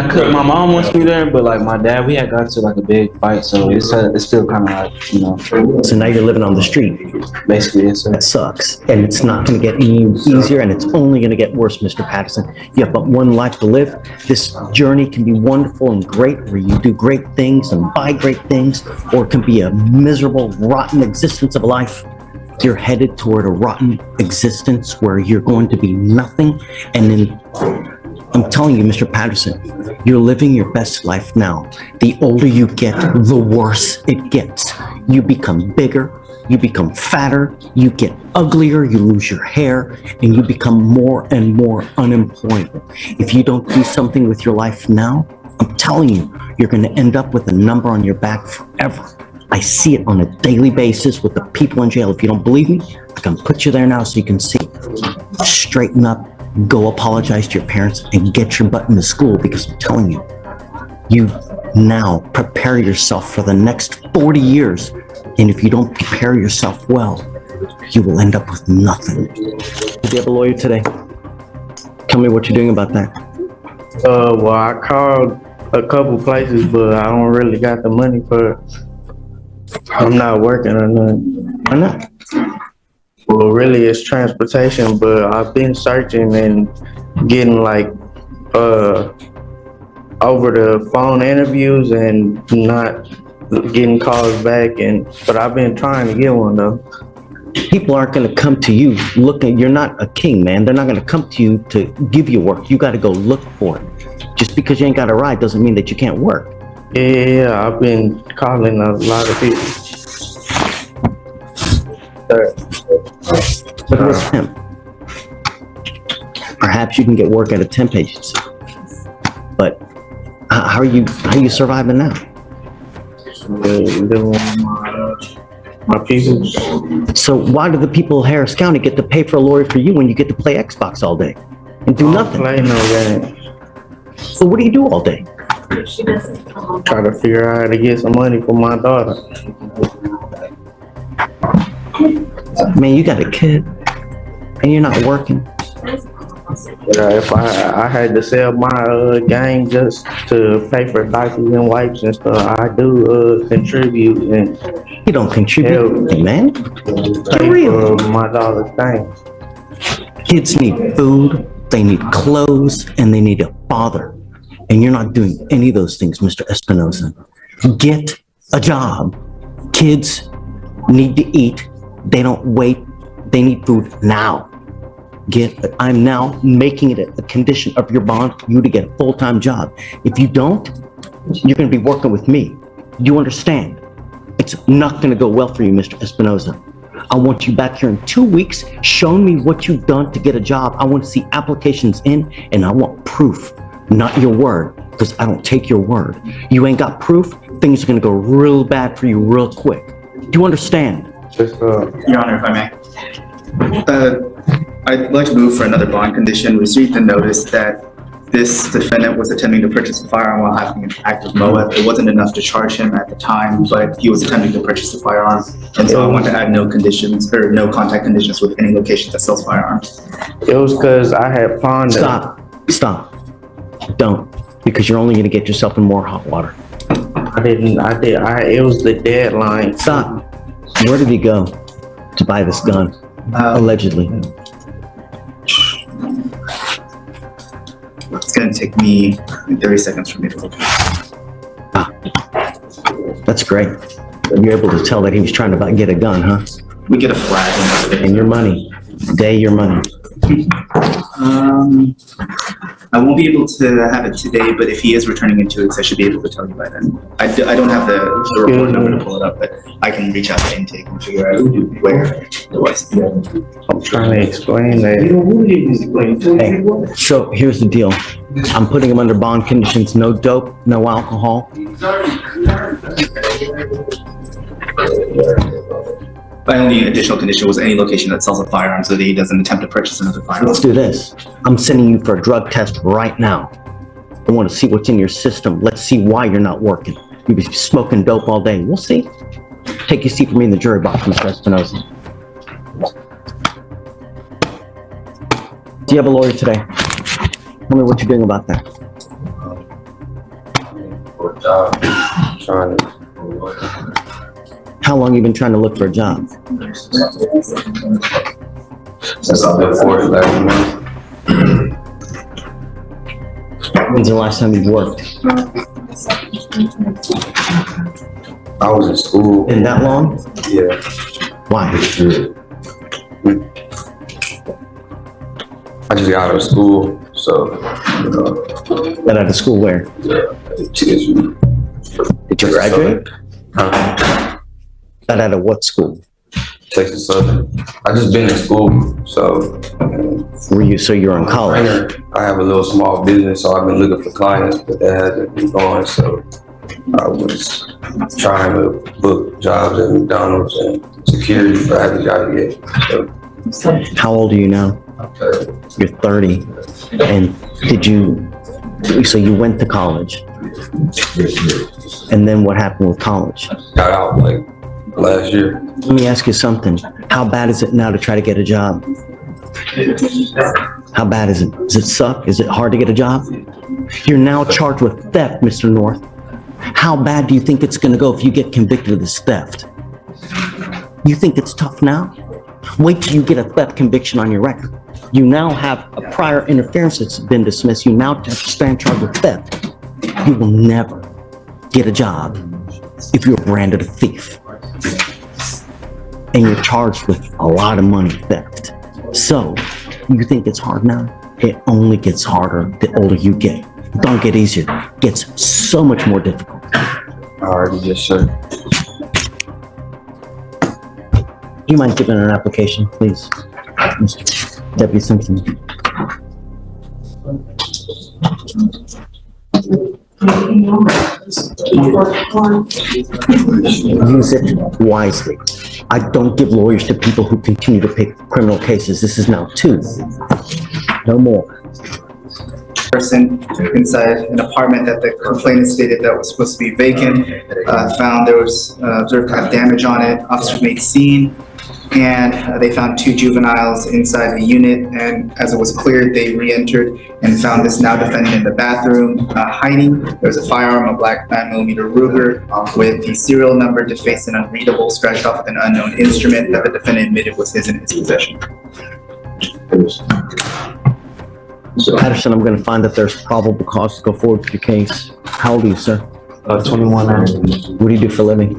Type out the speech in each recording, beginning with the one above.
I could. My mom wants me there, but like my dad, we had got to like a big fight, so it's still kind of like So now you're living on the street. basically it's That sucks. And it's not going to get any easier, and it's only going to get worse, Mr. Patterson. You have but one life to live. This journey can be wonderful and great, where you do great things and buy great things, or it can be a miserable, rotten existence of life. You're headed toward a rotten existence where you're going to be nothing, and then I'm telling you, Mr. Patterson, you're living your best life now. The older you get, the worse it gets. You become bigger, you become fatter, you get uglier, you lose your hair, and you become more and more unemployable. If you don't do something with your life now, I'm telling you, you're going to end up with a number on your back forever. I see it on a daily basis with the people in jail. If you don't believe me, I can put you there now so you can see. Straighten up. Go apologize to your parents and get your butt into school, because I'm telling you, you now prepare yourself for the next 40 years. And if you don't prepare yourself well, you will end up with nothing. Did you have a lawyer today? Tell me what you're doing about that. Well, I called a couple places, but I don't really got the money for it. I'm not working or nothing. Why not? Well, really, it's transportation, but I've been searching and getting like over the phone interviews and not getting calls back. But I've been trying to get one though. People aren't going to come to you looking. You're not a king, man. They're not going to come to you to give you work. You got to go look for it. Just because you ain't got a ride doesn't mean that you can't work. Yeah, I've been calling a lot of people. But with him, perhaps you can get work at a temp agency. But how are you surviving now? Living with my people. So why do the people of Harris County get to pay for a lawyer for you when you get to play Xbox all day and do nothing? Play no game. So what do you do all day? Try to figure out how to get some money for my daughter. Man, you got a kid and you're not working. Yeah, if I had to sell my game just to pay for diapers and wipes and stuff, I do contribute and You don't contribute, man. pay real. for my daughter's things. Kids need food, they need clothes, and they need a father. And you're not doing any of those things, Mr. Espinosa. Get a job. Kids need to eat. They don't wait. They need food now. I'm now making it a condition of your bond for you to get a full-time job. If you don't, you're going to be working with me. You understand? It's not going to go well for you, Mr. Espinosa. I want you back here in 2 weeks showing me what you've done to get a job. I want to see applications in, and I want proof, not your word, because I don't take your word. You ain't got proof, things are going to go real bad for you real quick. Do you understand? Your Honor, if I may. I'd like to move for another bond condition. We received a notice that this defendant was attempting to purchase a firearm while having an active MOA. It wasn't enough to charge him at the time, but he was attempting to purchase a firearm. And so I want to add no conditions or no contact conditions with any location that sells firearms. It was because I had pawned it. Stop. Don't, because you're only going to get yourself in more hot water. It was the deadline. Stop. Where did he go to buy this gun? Allegedly. It's going to take me 30 seconds for me to look. That's great. You're able to tell that he was trying to get a gun, huh? We get a flag. And your money. Your money. I won't be able to have it today, but if he is returning in 2 weeks, I should be able to tell you by then. I don't have the report number to pull it up, but I can reach out to intake and figure out where it was. I'm trying to explain that. Hey, so here's the deal. I'm putting him under bond conditions, no dope, no alcohol. My only additional condition was any location that sells a firearm so that he doesn't attempt to purchase another firearm. Let's do this. I'm sending you for a drug test right now. I want to see what's in your system. Let's see why you're not working. You've been smoking dope all day. We'll see. Take your seat for me in the jury box, Mr. Espinosa. Do you have a lawyer today? Tell me what you're doing about that. for a job. Trying to. How long you been trying to look for a job? Since I've been 40 last month. When's the last time you worked? I was in school. Been that long? Yeah. Why? I just got out of school, so, Got out of school where? TSU. Did you graduate? Huh? Got out of what school? Texas Southern. I just been in school, so. So you're in college? I have a little small business, so I've been looking for clients, but that hasn't been going, so I was trying to book jobs at McDonald's and security, but I haven't got it yet. So, How old are you now? You're 30. And so you went to college? And then what happened with college? got out like last year. Let me ask you something. How bad is it now to try to get a job? How bad is it? Does it suck? Is it hard to get a job? You're now charged with theft, Mr. North. How bad do you think it's going to go if you get convicted of this theft? You think it's tough now? Wait till you get a theft conviction on your record. You now have a prior interference that's been dismissed. You now have to stand charged with theft. You will never get a job if you're branded a thief. And you're charged with a lot of money theft. So, you think it's hard now? It only gets harder the older you get. It don't get easier. It gets so much more difficult. Alrighty, yes, sir. Do you mind giving an application, please, Mr. Deputy Simpson? Use it wisely. I don't give lawyers to people who continue to pick criminal cases. This is now 2. No more. Person inside an apartment that the complainant stated that was supposed to be vacant, found there was observed to have damage on it. Officers made scene, and they found 2 juveniles inside the unit, and as it was cleared, they re-entered and found this now defendant in the bathroom hiding. There was a firearm, a black 9mm Ruger with the serial number defaced and unreadable, scratched off with an unknown instrument that the defendant admitted was his in his possession. Mr. Patterson, I'm going to find that there's probable cause to go forward with your case. How old are you, sir? 21 now. What do you do for a living?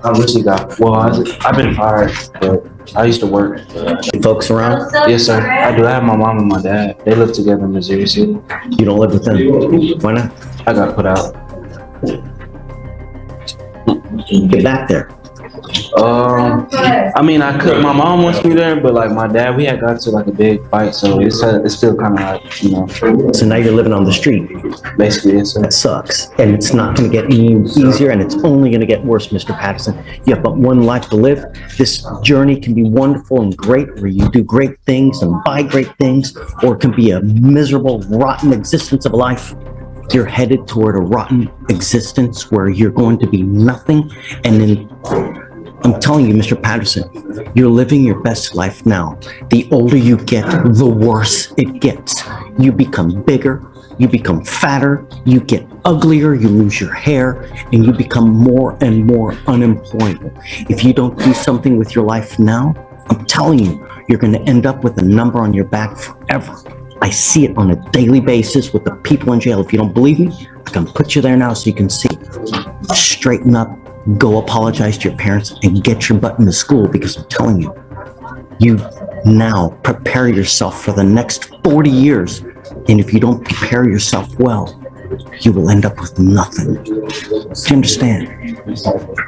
I recently I've been fired, but I used to work. Folks around? Yes, sir. I do. I have my mom and my dad. They live together in Missouri City. You don't live with them? Why not? I got put out. Get back there. I mean, I could. My mom wants me there, but like my dad, we had got to like a big fight, so it's still kind of like, you know. So now you're living on the street. Basically, yes, sir. That sucks. And it's not going to get any easier, and it's only going to get worse, Mr. Patterson. You have but one life to live. This journey can be wonderful and great, where you do great things and buy great things, or it can be a miserable, rotten existence of a life. You're headed toward a rotten existence where you're going to be nothing, and then I'm telling you, Mr. Patterson, you're living your best life now. The older you get, the worse it gets. You become bigger, you become fatter, you get uglier, you lose your hair, and you become more and more unemployable. If you don't do something with your life now, I'm telling you, you're going to end up with a number on your back forever. I see it on a daily basis with the people in jail. If you don't believe me, I can put you there now so you can see. Straighten up. Go apologize to your parents and get your butt into school, because I'm telling you, you now prepare yourself for the next 40 years. And if you don't prepare yourself well, you will end up with nothing. Do you understand?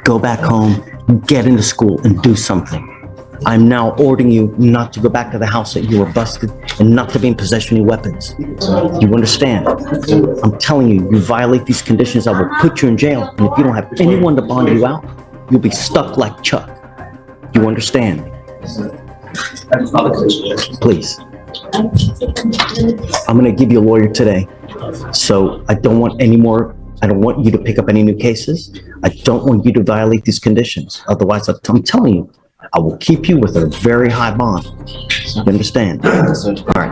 Go back home, get into school, and do something. I'm now ordering you not to go back to the house that you were busted and not to be in possession of weapons. You understand? I'm telling you, you violate these conditions, I will put you in jail. And if you don't have anyone to bond you out, you'll be stuck like Chuck. You understand? Please. I'm going to give you a lawyer today. So I don't want you to pick up any new cases. I don't want you to violate these conditions. Otherwise, I'm telling you, I will keep you with a very high bond. You understand? So, All right.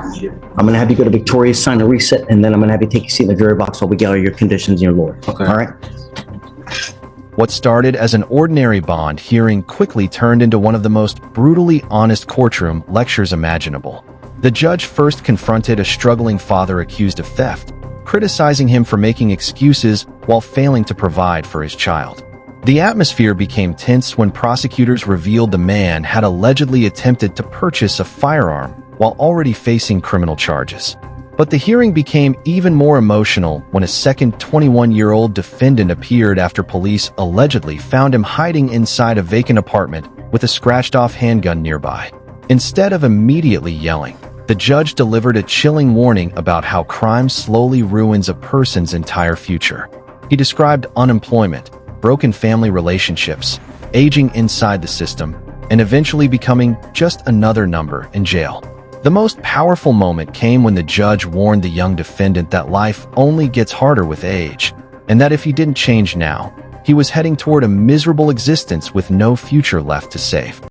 I'm going to have you go to Victoria's, sign a reset, and then I'm going to have you take a seat in the jury box while we get all your conditions and your lawyer. Okay. All right? What started as an ordinary bond hearing quickly turned into one of the most brutally honest courtroom lectures imaginable. The judge first confronted a struggling father accused of theft, criticizing him for making excuses while failing to provide for his child. The atmosphere became tense when prosecutors revealed the man had allegedly attempted to purchase a firearm while already facing criminal charges. But the hearing became even more emotional when a second 21-year-old defendant appeared after police allegedly found him hiding inside a vacant apartment with a scratched-off handgun nearby. Instead of immediately yelling, the judge delivered a chilling warning about how crime slowly ruins a person's entire future. He described unemployment, broken family relationships, aging inside the system, and eventually becoming just another number in jail. The most powerful moment came when the judge warned the young defendant that life only gets harder with age, and that if he didn't change now, he was heading toward a miserable existence with no future left to save.